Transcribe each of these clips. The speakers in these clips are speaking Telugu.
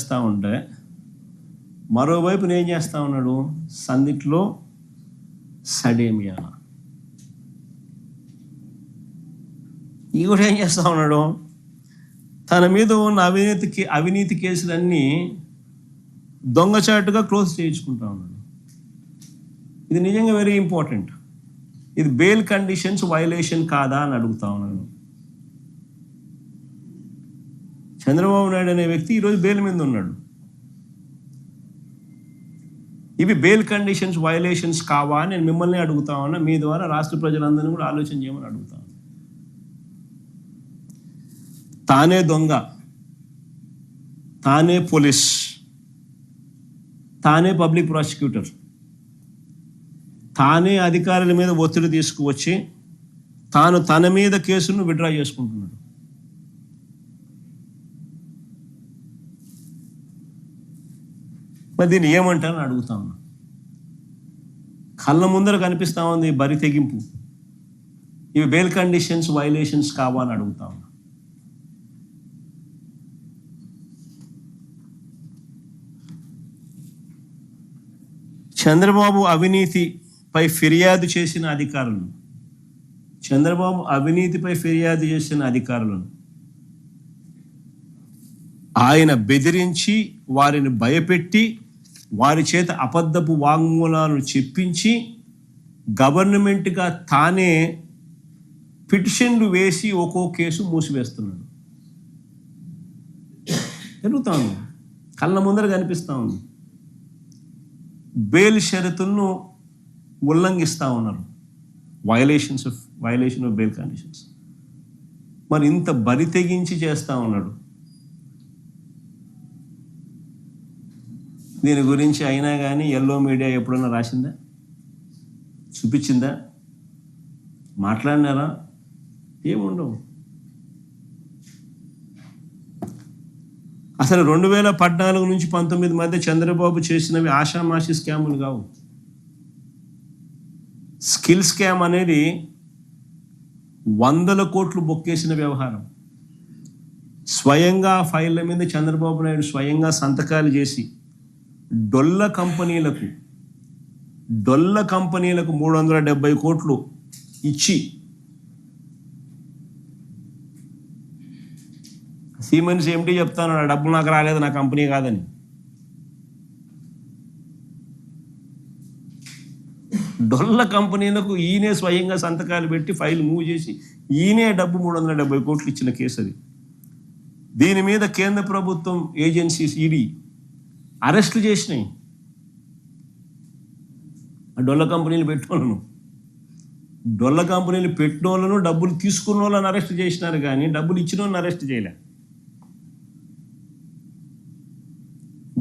చేస్తూ ఉంటే మరోవైపున ఏం చేస్తూ ఉన్నాడు? సందిట్లో సడేమియా ఈ కూడా ఏం చేస్తూ ఉన్నాడు? తన మీద ఉన్న అవినీతి కేసులన్నీ దొంగచాటుగా క్లోజ్ చేయించుకుంటా ఉన్నాడు. ఇది నిజంగా వెరీ ఇంపార్టెంట్. ఇది బెయిల్ కండిషన్స్ వైలేషన్ కాదా అని అడుగుతా ఉన్నాను. చంద్రబాబు నాయుడు అనే వ్యక్తి ఈరోజు బెయిల్ మీద ఉన్నాడు. ఇవి బెయిల్ కండిషన్స్ వైలేషన్స్ కావా అని నేను మిమ్మల్ని అడుగుతా ఉన్నా. మీ ద్వారా రాష్ట్ర ప్రజలందరినీ కూడా ఆలోచన చేయమని అడుగుతా ఉన్నా. తానే దొంగ, తానే పోలీస్, తానే పబ్లిక్ ప్రాసిక్యూటర్, తానే అధికారుల మీద ఒత్తిడి తీసుకువచ్చి తాను తన మీద కేసును విత్డ్రా చేసుకుంటున్నాడు. మరి దీన్ని ఏమంటారని అడుగుతా ఉన్నా. కళ్ళ ముందర కనిపిస్తా ఉంది బరి తెగింపు. ఇవి బెయిల్ కండిషన్స్ వైలేషన్స్ కావా అని అడుగుతా ఉన్నా. చంద్రబాబు అవినీతిపై ఫిర్యాదు చేసిన అధికారులను ఆయన బెదిరించి వారిని భయపెట్టి వారి చేత అబద్ధపు వాంగ్మూలాలను చెప్పించి గవర్నమెంట్గా తానే పిటిషన్లు వేసి ఒక్కో కేసు మూసివేస్తున్నాడు. జరుగుతా ఉంది, కళ్ళ ముందర కనిపిస్తూ ఉంది. బెయిల్ షరతులను ఉల్లంఘిస్తూ ఉన్నారు. Violation of bail conditions. మరి ఇంత బరి తెగించి చేస్తూ ఉన్నాడు. దీని గురించి అయినా కానీ ఎల్లో మీడియా ఎప్పుడన్నా రాసిందా? చూపించిందా? మాట్లాడినారా? ఏముండవు. అసలు 2014 నుంచి 19 మధ్య చంద్రబాబు చేసినవి ఆషామాషి స్కాములు కావు. స్కిల్ స్కామ్ అనేది 100 కోట్లు బొక్కేసిన వ్యవహారం. స్వయంగా ఫైళ్ళ మీద చంద్రబాబు నాయుడు స్వయంగా సంతకాలు చేసి డొల్ల కంపెనీలకు 370 కోట్లు ఇచ్చి సీమెన్స్ ఏమిటి చెప్తాను, నా డబ్బులు నాకు రాలేదు, నా కంపెనీ కాదని. డొల్ల కంపెనీలకు ఈయనే స్వయంగా సంతకాలు పెట్టి ఫైల్ మూవ్ చేసి ఈయనే డబ్బు 370 కోట్లు ఇచ్చిన కేసు అది. దీని మీద కేంద్ర ప్రభుత్వం ఏజెన్సీస్ ఈడీ అరెస్టులు చేసినాయి. ఆ డొల్ల కంపెనీలు పెట్టినోళ్ళను డబ్బులు తీసుకున్న వాళ్ళని అరెస్ట్ చేసినారు, కానీ డబ్బులు ఇచ్చిన వాళ్ళని అరెస్ట్ చేయలే.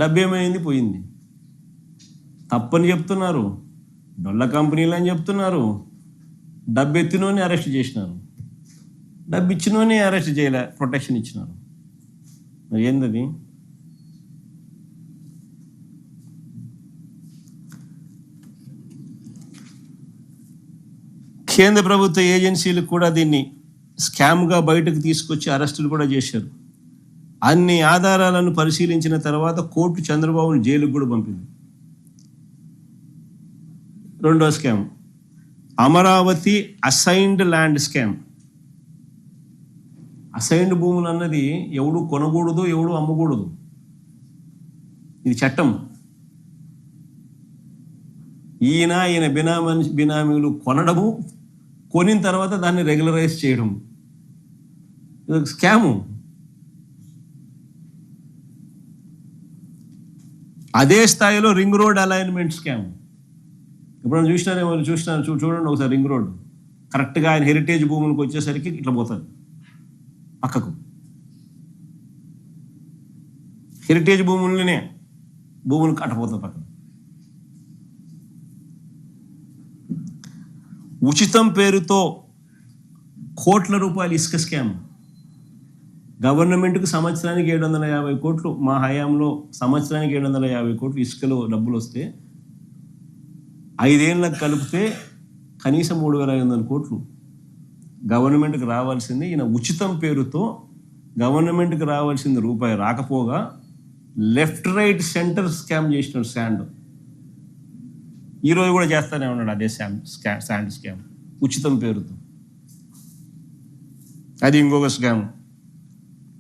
డబ్బు ఏమైంది? పోయింది. తప్పని చెప్తున్నారు, డొల్ల కంపెనీలు అని చెప్తున్నారు. డబ్బు ఎత్తినోని అరెస్ట్ చేసినారు, డబ్బు ఇచ్చినోని అరెస్ట్ చేయలే, ప్రొటెక్షన్ ఇచ్చినారు. మరి ఏందది? కేంద్ర ప్రభుత్వ ఏజెన్సీలు కూడా దీన్ని స్కామ్గా బయటకు తీసుకొచ్చి అరెస్టులు కూడా చేశారు. అన్ని ఆధారాలను పరిశీలించిన తర్వాత కోర్టు చంద్రబాబును జైలుకు కూడా పంపింది. రెండో scam Amaravati assigned land scam. Assigned భూములు అన్నది ఎవడు కొనకూడదు, ఎవడు అమ్మకూడదు. ఇది చట్టం. ఈయన బినామీలు కొనడము, కొనిన తర్వాత దాన్ని రెగ్యులరైజ్ చేయడం, ఇది ఒక స్కాము. అదే స్థాయిలో రింగ్ రోడ్ అలైన్మెంట్ స్కామ్. ఎప్పుడైనా చూడండి ఒకసారి రింగ్ రోడ్ కరెక్ట్గా ఆయన హెరిటేజ్ భూములకు వచ్చేసరికి ఇట్లా పోతుంది పక్కకు. హెరిటేజ్ భూములు కట్టపోతుంది పక్కన. ఉచితం పేరుతో కోట్ల రూపాయలు ఇసుక స్కామ్. గవర్నమెంట్కు సంవత్సరానికి 750 కోట్లు, మా హయాంలో సంవత్సరానికి 750 కోట్లు ఇసుకలో డబ్బులు వస్తే 5 ఏళ్ళకు కలిపితే కనీసం 3500 కోట్లు గవర్నమెంట్కి రావాల్సింది. ఈయన ఉచితం పేరుతో గవర్నమెంట్కి రావాల్సింది రూపాయి రాకపోగా లెఫ్ట్ రైట్ సెంటర్ స్కామ్ చేసినాడు శాండ్. ఈరోజు కూడా చేస్తానే ఉన్నాడు అదే శాండ్ స్కామ్, ఉచితం పేరుతో. అది ఇంకొక స్కామ్.